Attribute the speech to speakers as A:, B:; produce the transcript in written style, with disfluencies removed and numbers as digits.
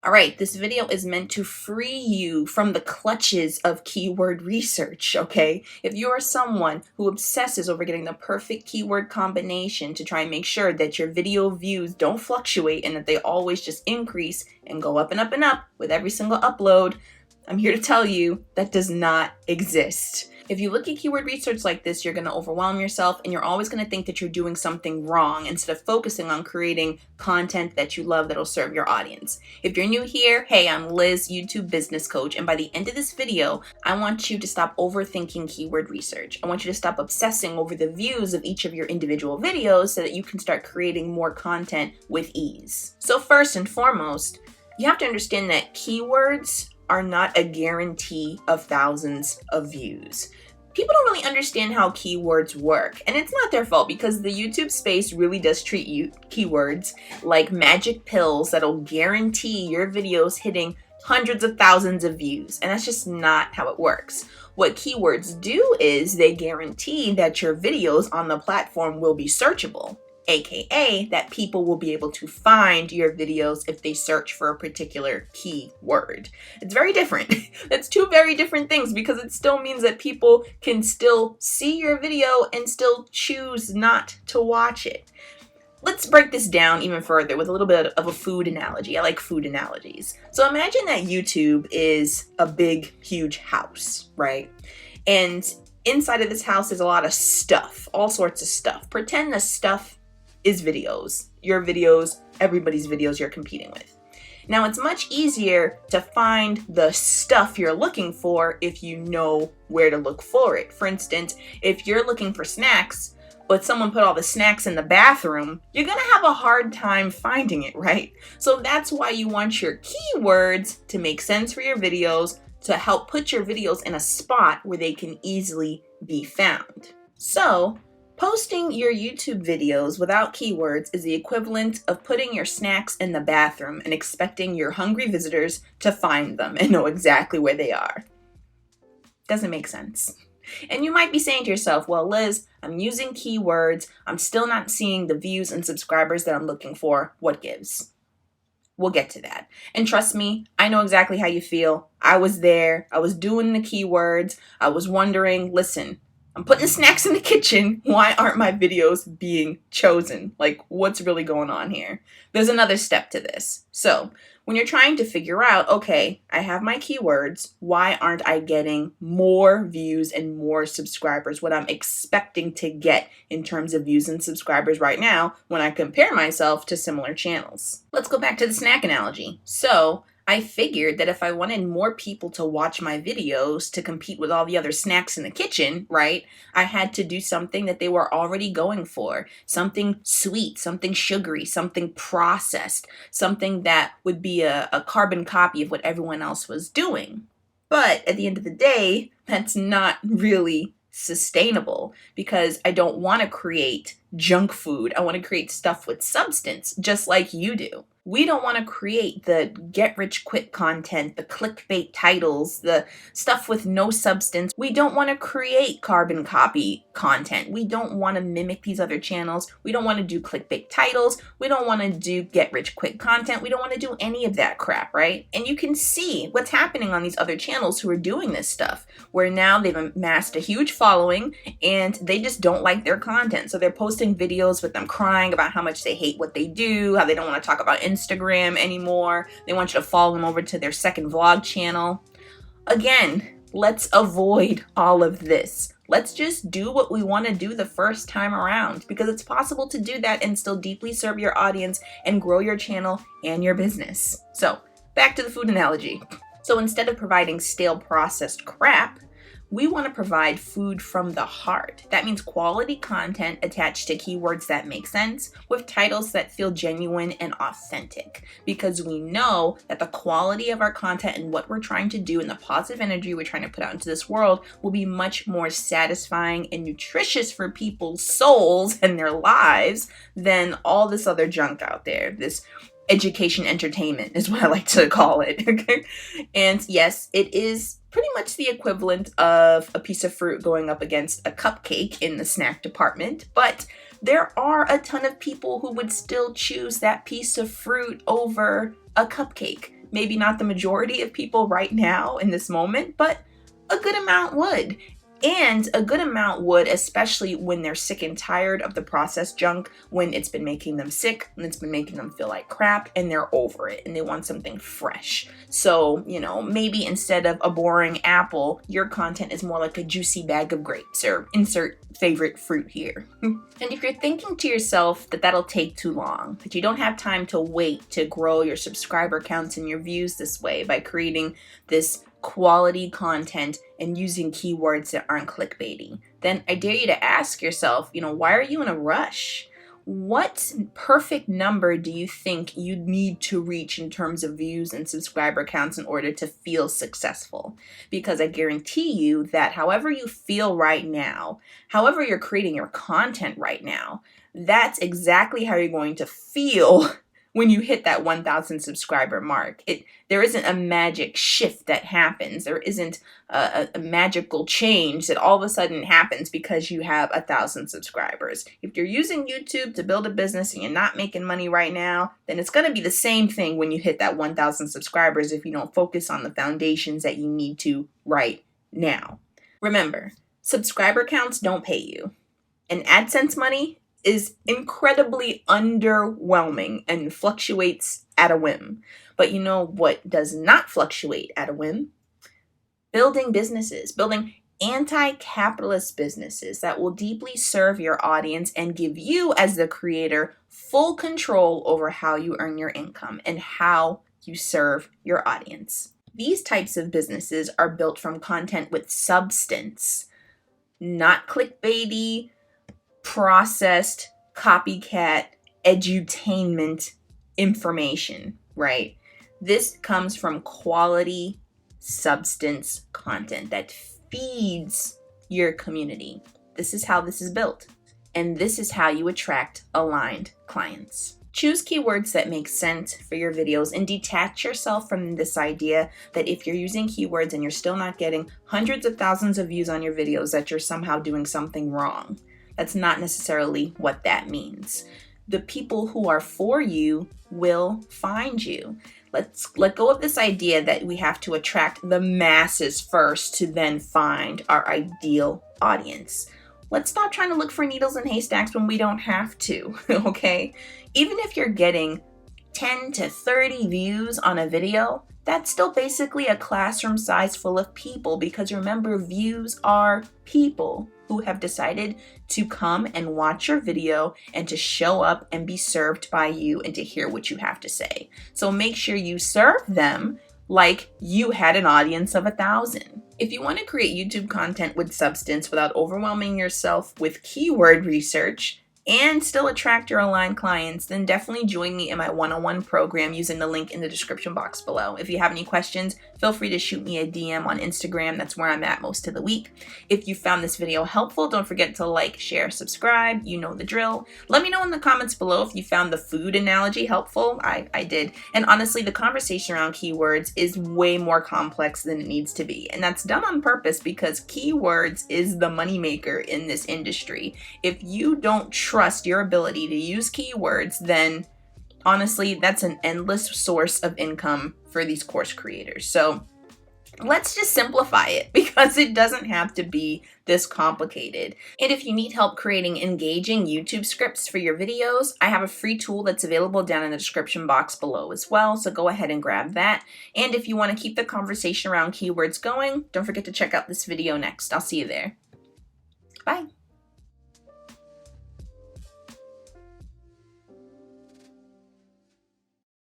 A: All right, this video is meant to free you from the clutches of keyword research, okay? If you are someone who obsesses over getting the perfect keyword combination to try and make sure that your video views don't fluctuate and that they always just increase and go up and up and up with every single upload, I'm here to tell you that does not exist. If you look at keyword research like this, you're going to overwhelm yourself and you're always going to think that you're doing something wrong instead of focusing on creating content that you love that'll serve your audience. If you're new here, hey, I'm Liz, YouTube business coach, and by the end of this video, I want you to stop overthinking keyword research. I want you to stop obsessing over the views of each of your individual videos so that you can start creating more content with ease. So first and foremost, you have to understand that keywords are not a guarantee of thousands of views. People don't really understand how keywords work, and it's not their fault because the YouTube space really does treat keywords like magic pills that'll guarantee your videos hitting hundreds of thousands of views, and that's just not how it works. What keywords do is they guarantee that your videos on the platform will be searchable, aka that people will be able to find your videos if they search for a particular keyword. It's very different. That's two very different things because it still means that people can still see your video and still choose not to watch it. Let's break this down even further with a little bit of a food analogy. I like food analogies. So imagine that YouTube is a big, huge house, right? And inside of this house is a lot of stuff, all sorts of stuff. Pretend the stuff is videos, your videos, everybody's videos you're competing with. Now, it's much easier to find the stuff you're looking for if you know where to look for it. For instance, if you're looking for snacks, but someone put all the snacks in the bathroom, you're gonna have a hard time finding it, right? So that's why you want your keywords to make sense for your videos, to help put your videos in a spot where they can easily be found. So, posting your YouTube videos without keywords is the equivalent of putting your snacks in the bathroom and expecting your hungry visitors to find them and know exactly where they are. Doesn't make sense. And you might be saying to yourself, well, Liz, I'm using keywords. I'm still not seeing the views and subscribers that I'm looking for. What gives? We'll get to that. And trust me, I know exactly how you feel. I was there. I was doing the keywords. I was wondering, listen, I'm putting snacks in the kitchen. Why aren't my videos being chosen? Like, what's really going on here? There's another step to this. So, when you're trying to figure out, okay, I have my keywords. Why aren't I getting more views and more subscribers? What I'm expecting to get in terms of views and subscribers right now when I compare myself to similar channels. Let's go back to the snack analogy. So, I figured that if I wanted more people to watch my videos to compete with all the other snacks in the kitchen, right, I had to do something that they were already going for. Something sweet, something sugary, something processed, something that would be a carbon copy of what everyone else was doing. But at the end of the day, that's not really sustainable because I don't want to create junk food. I want to create stuff with substance, just like you do. We don't want to create the get-rich-quick content, the clickbait titles, the stuff with no substance. We don't want to create carbon copy content. We don't want to mimic these other channels. We don't want to do clickbait titles. We don't want to do get-rich-quick content. We don't want to do any of that crap, right? And you can see what's happening on these other channels who are doing this stuff, where now they've amassed a huge following and they just don't like their content. So they're posting videos with them crying about how much they hate what they do, how they don't want to talk about Instagram anymore. They want you to follow them over to their second vlog channel. Again, let's avoid all of this. Let's just do what we want to do the first time around because it's possible to do that and still deeply serve your audience and grow your channel and your business. So, back to the food analogy. So instead of providing stale processed crap, we want to provide food from the heart. That means quality content attached to keywords that make sense with titles that feel genuine and authentic because we know that the quality of our content and what we're trying to do and the positive energy we're trying to put out into this world will be much more satisfying and nutritious for people's souls and their lives than all this other junk out there. This education entertainment is what I like to call it. And yes, it is pretty much the equivalent of a piece of fruit going up against a cupcake in the snack department, but there are a ton of people who would still choose that piece of fruit over a cupcake maybe not the majority of people right now in this moment, but a good amount would. And a good amount would, especially when they're sick and tired of the processed junk, when it's been making them sick, and it's been making them feel like crap, and they're over it, and they want something fresh. So, maybe instead of a boring apple, your content is more like a juicy bag of grapes, or insert favorite fruit here. And if you're thinking to yourself that that'll take too long, that you don't have time to wait to grow your subscriber counts and your views this way by creating this quality content and using keywords that aren't clickbaity, then I dare you to ask yourself, why are you in a rush? What perfect number do you think you need to reach in terms of views and subscriber counts in order to feel successful? Because I guarantee you that however you feel right now, however you're creating your content right now, that's exactly how you're going to feel when you hit that 1,000 subscriber mark. There isn't a magic shift that happens. There isn't a magical change that all of a sudden happens because you have 1,000 subscribers. If you're using YouTube to build a business and you're not making money right now, then it's going to be the same thing when you hit that 1,000 subscribers if you don't focus on the foundations that you need to right now. Remember, subscriber counts don't pay you. And AdSense money is incredibly underwhelming and fluctuates at a whim. But you know what does not fluctuate at a whim? Building businesses, building anti-capitalist businesses that will deeply serve your audience and give you as the creator full control over how you earn your income and how you serve your audience. These types of businesses are built from content with substance, not clickbaity, processed, copycat, edutainment information, right? This comes from quality substance content that feeds your community. This is how this is built. And this is how you attract aligned clients. Choose keywords that make sense for your videos and detach yourself from this idea that if you're using keywords and you're still not getting hundreds of thousands of views on your videos, that you're somehow doing something wrong. That's not necessarily what that means. The people who are for you will find you. Let's let go of this idea that we have to attract the masses first to then find our ideal audience. Let's stop trying to look for needles in haystacks when we don't have to, okay? Even if you're getting 10 to 30 views on a video, that's still basically a classroom size full of people, because remember, views are people who have decided to come and watch your video and to show up and be served by you and to hear what you have to say. So make sure you serve them like you had an audience of 1,000. If you want to create YouTube content with substance without overwhelming yourself with keyword research and still attract your aligned clients, then definitely join me in my one-on-one program using the link in the description box below. If you have any questions, feel free to shoot me a DM on Instagram. That's where I'm at most of the week. If you found this video helpful, don't forget to like, share, subscribe. You know the drill. Let me know in the comments below if you found the food analogy helpful. I did. And honestly, the conversation around keywords is way more complex than it needs to be. And that's done on purpose because keywords is the moneymaker in this industry. If you don't trust your ability to use keywords, then honestly, that's an endless source of income for these course creators. So let's just simplify it, because it doesn't have to be this complicated. And if you need help creating engaging YouTube scripts for your videos, I have a free tool that's available down in the description box below as well. So go ahead and grab that. And if you want to keep the conversation around keywords going, don't forget to check out this video next. I'll see you there. Bye.